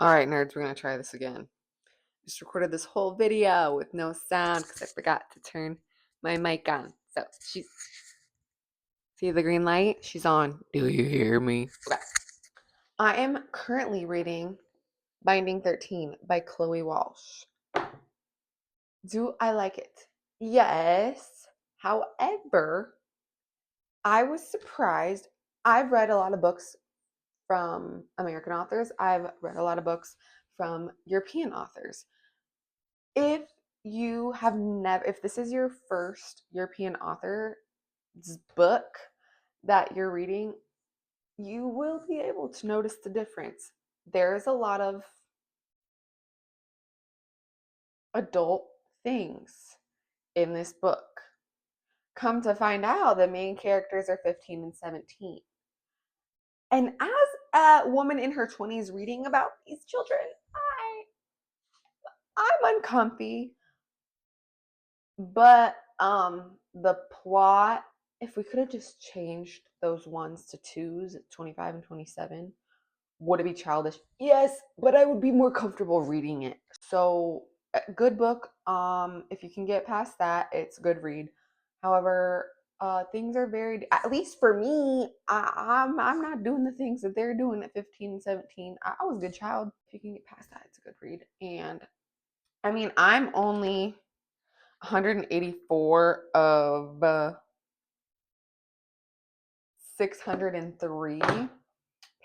All right, nerds, we're going to try this again. Just recorded this whole video with no sound because I forgot to turn my mic on. So she's, see the green light? She's on. Do you hear me? Okay. I am currently reading Binding 13 by Chloe Walsh. Do I like it? Yes. However, I was surprised. I've read a lot of books from American authors. I've read a lot of books from European authors. If you have never, if this is your first European author's book that you're reading, you will be able to notice the difference. There's a lot of adult things in this book. Come to find out, the main characters are 15 and 17. And as a woman in her 20s reading about these children, I'm uncomfy. But the plot, if we could have just changed those ones to twos at 25 and 27, would it be childish? Yes, but I would be more comfortable reading it. So good book. If you can get past that, it's a good read. However, things are very, at least for me, I'm not doing the things that they're doing at 15 and 17. I was a good child. If you can get past that, it's a good read. And I mean, I'm only 184 of 603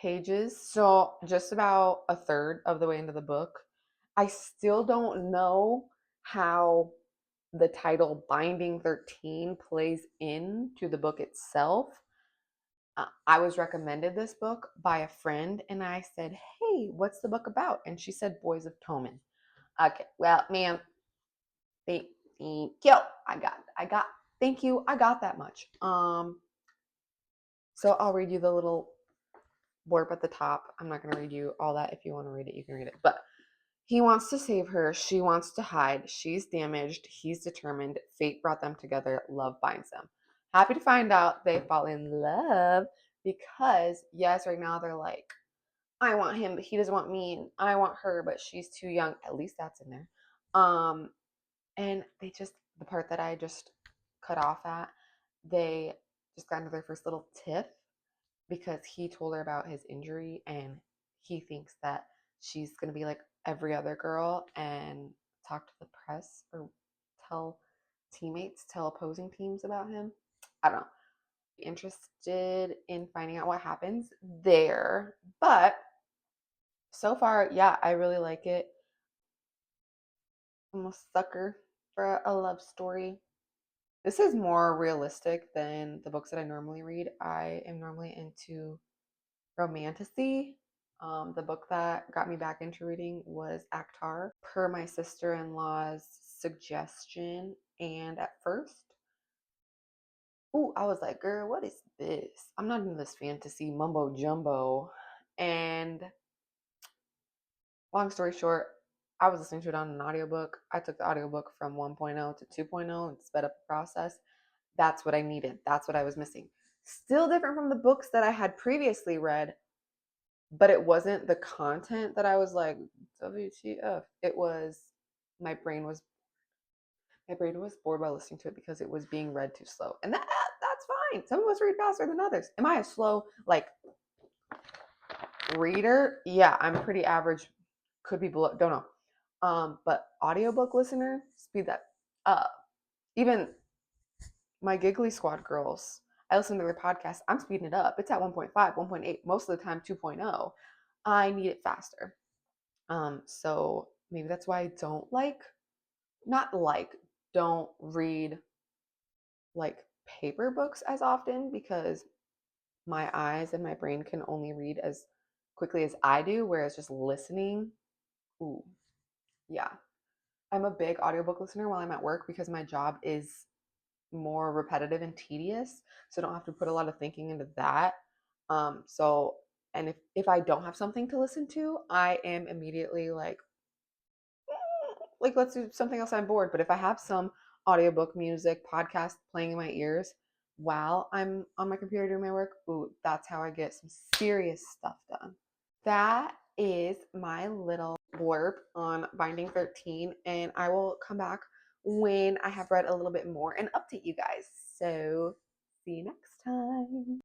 pages. So just about a third of the way into the book. I still don't know how the title Binding 13 plays into the book itself. I was recommended this book by a friend and I said, "Hey, what's the book about?" And she said, "Boys of Toman." Okay, well, man, thank you. Thank you. I got that much. So I'll read you the little blurb at the top. I'm not going to read you all that. If you want to read it, you can read it. But he wants to save her. She wants to hide. She's damaged. He's determined. Fate brought them together. Love binds them. Happy to find out they fall in love because, yes, right now they're like, I want him, but he doesn't want me. And I want her, but she's too young. At least that's in there. And they just, the part that I just cut off at, they just got into their first little tiff because he told her about his injury and he thinks that she's going to be like every other girl and talk to the press or tell teammates, tell opposing teams about him. I don't know. Interested in finding out what happens there. But so far, yeah, I really like it. I'm a sucker for a love story. This is more realistic than the books that I normally read. I am normally into romantasy. The book that got me back into reading was Aktar, per my sister-in-law's suggestion. And at first, I was like, girl, what is this? I'm not into this fantasy mumbo jumbo. And long story short, I was listening to it on an audiobook. I took the audiobook from 1.0 to 2.0 and sped up the process. That's what I needed. That's what I was missing. Still different from the books that I had previously read, but it wasn't the content that I was like, WTF. It was my brain was bored by listening to it because it was being read too slow. And that's fine. Some of us read faster than others. Am I a slow reader? Yeah, I'm pretty average. Could be below, don't know. But audiobook listener, speed that up. Even my Giggly Squad girls, I listen to their podcast. I'm speeding it up. It's at 1.5, 1.8, most of the time 2.0. I need it faster. So maybe that's why I don't read like paper books as often because my eyes and my brain can only read as quickly as I do, whereas just listening, ooh, yeah. I'm a big audiobook listener while I'm at work because my job is more repetitive and tedious, so I don't have to put a lot of thinking into that. So and if I don't have something to listen to, I am immediately like let's do something else. I'm bored. But if I have some audiobook, music, podcast playing in my ears while I'm on my computer doing my work, ooh, that's how I get some serious stuff done. That is my little blurb on Binding 13, and I will come back when I have read a little bit more and update you guys. So